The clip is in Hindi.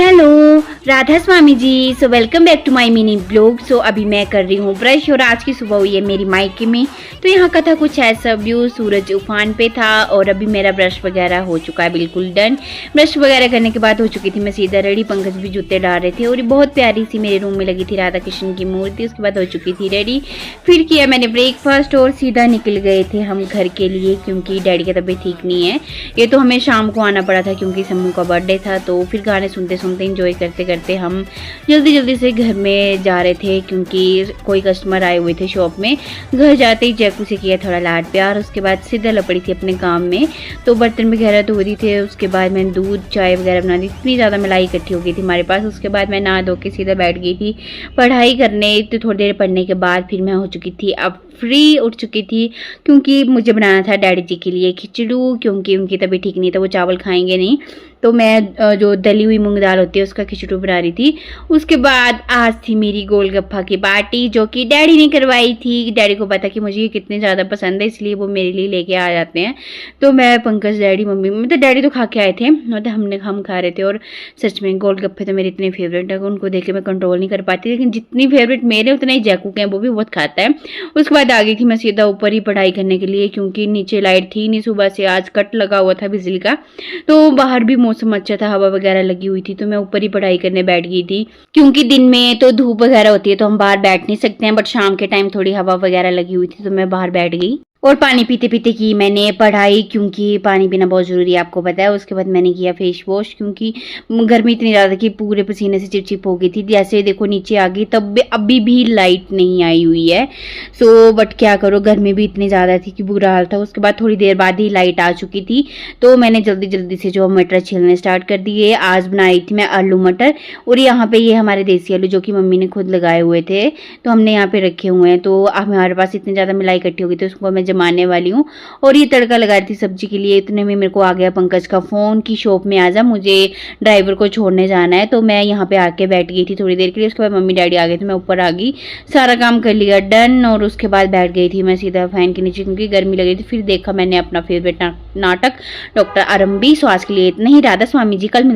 Hello Radha Swami ji. So welcome back to my mini blog. So अभी मैं कर रही हूँ ब्रश और आज की सुबह हुई है मेरी मायके में। तो यहाँ का था कुछ ऐसा व्यू, सूरज उफान पे था और अभी मेरा ब्रश वगैरह हो चुका है बिल्कुल डन। ब्रश वगैरह करने के बाद हो चुकी थी मैं सीधा रेडी। पंकज भी जूते डाल रहे थे और ये बहुत प्यारी सी मेरे रूम में लगी थी राधा कृष्ण की मूर्ति। उसके बाद हो चुकी थी रेडी, फिर किया मैंने ब्रेकफास्ट और सीधा निकल गए थे हम घर के लिए क्योंकि डैडी की तबीयत ठीक नहीं है। ये तो हमें शाम को आना पड़ा था क्योंकि सम्मू का बर्थडे था। तो फिर गाने सुनते सुनते इंजॉय करते करते हम जल्दी जल्दी से घर में जा रहे थे क्योंकि कोई कस्टमर आए हुए थे शॉप में। घर जाते ही जैकू से किया थोड़ा लाड प्यार, उसके बाद सीधा लपड़ी थी अपने काम में। तो बर्तन वगैरह धो रही थे, उसके बाद मैंने दूध चाय वगैरह बना दी। इतनी ज़्यादा मलाई इकट्ठी हो गई थी हमारे पास। उसके बाद मैं नहा धो के सीधा बैठ गई थी पढ़ाई करने। तो थोड़ी देर पढ़ने के बाद फिर मैं हो चुकी थी अब फ्री, उठ चुकी थी क्योंकि मुझे बनाना था डैडी जी के लिए खिचड़ू क्योंकि उनकी तबीयत ठीक नहीं था, वो चावल खाएंगे नहीं। तो मैं जो दली हुई मूंग दाल होती है उसका खिचड़ू बना रही थी। उसके बाद आज थी मेरी गोलगप्पा की पार्टी जो कि डैडी ने करवाई थी। डैडी को पता कि मुझे ये कितने ज़्यादा पसंद है इसलिए वो मेरे लिए लेके आ जाते हैं। तो मैं, पंकज, डैडी, मम्मी, मतलब डैडी तो खा के आए थे, मतलब हम खा रहे थे। और सच में गोलगप्पे तो मेरे इतने फेवरेट है, उनको देख के मैं कंट्रोल नहीं कर पाती। लेकिन जितनी फेवरेट मेरे उतने ही जैकू के हैं, वो भी बहुत खाता है। उसके बाद आ गई थी मैं सीधा ऊपर ही पढ़ाई करने के लिए क्योंकि नीचे लाइट थी नहीं सुबह से, आज कट लगा हुआ था बिजली का। तो बाहर भी मौसम अच्छा था, हवा वगैरह लगी हुई थी। तो मैं ऊपर ही पढ़ाई करने बैठ गई थी क्योंकि दिन में तो धूप वगैरह होती है तो हम बाहर बैठ नहीं सकते हैं, बट शाम के टाइम थोड़ी हवा वगैरह लगी हुई थी तो मैं बाहर बैठ गई। और पानी पीते पीते की मैंने पढ़ाई क्योंकि पानी पीना बहुत ज़रूरी है, आपको पता है। उसके बाद मैंने किया फेस वॉश क्योंकि गर्मी इतनी ज़्यादा कि पूरे पसीने से चिपचिप हो गई थी। जैसे देखो नीचे आ गई तब अभी भी लाइट नहीं आई हुई है। सो बट क्या करो, गर्मी भी इतनी ज़्यादा थी कि बुरा हाल था। उसके बाद थोड़ी देर बाद ही लाइट आ चुकी थी तो मैंने जल्दी जल्दी से जो मटर छीलने स्टार्ट कर दिए। आज बनाई थी मैं आलू मटर और यहाँ पे ये हमारे देसी आलू जो कि मम्मी ने खुद लगाए हुए थे तो हमने यहाँ पे रखे हुए हैं। तो हमारे पास इतनी ज़्यादा मलाई इकट्ठी हो गई थी, उसको मैं जमाने वाली हूँ और ये तड़का लगा रही थी सब्जी के लिए। इतने में मेरे को आ गया पंकज का फोन कि शॉप में आजा, मुझे ड्राइवर को छोड़ने जाना है। तो मैं यहाँ पे आके बैठ गई थी थोड़ी देर के लिए। उसके बाद मम्मी डैडी आ गए थे, मैं ऊपर आ गई, सारा काम कर लिया डन। और उसके बाद बैठ गई थी मैं सीधा फैन के नीचे क्योंकि गर्मी लग रही थी। फिर देखा मैंने अपना फेवरेट नाटक डॉक्टर आरंभी। सो आज के लिए इतना ही। राधा स्वामी जी, कल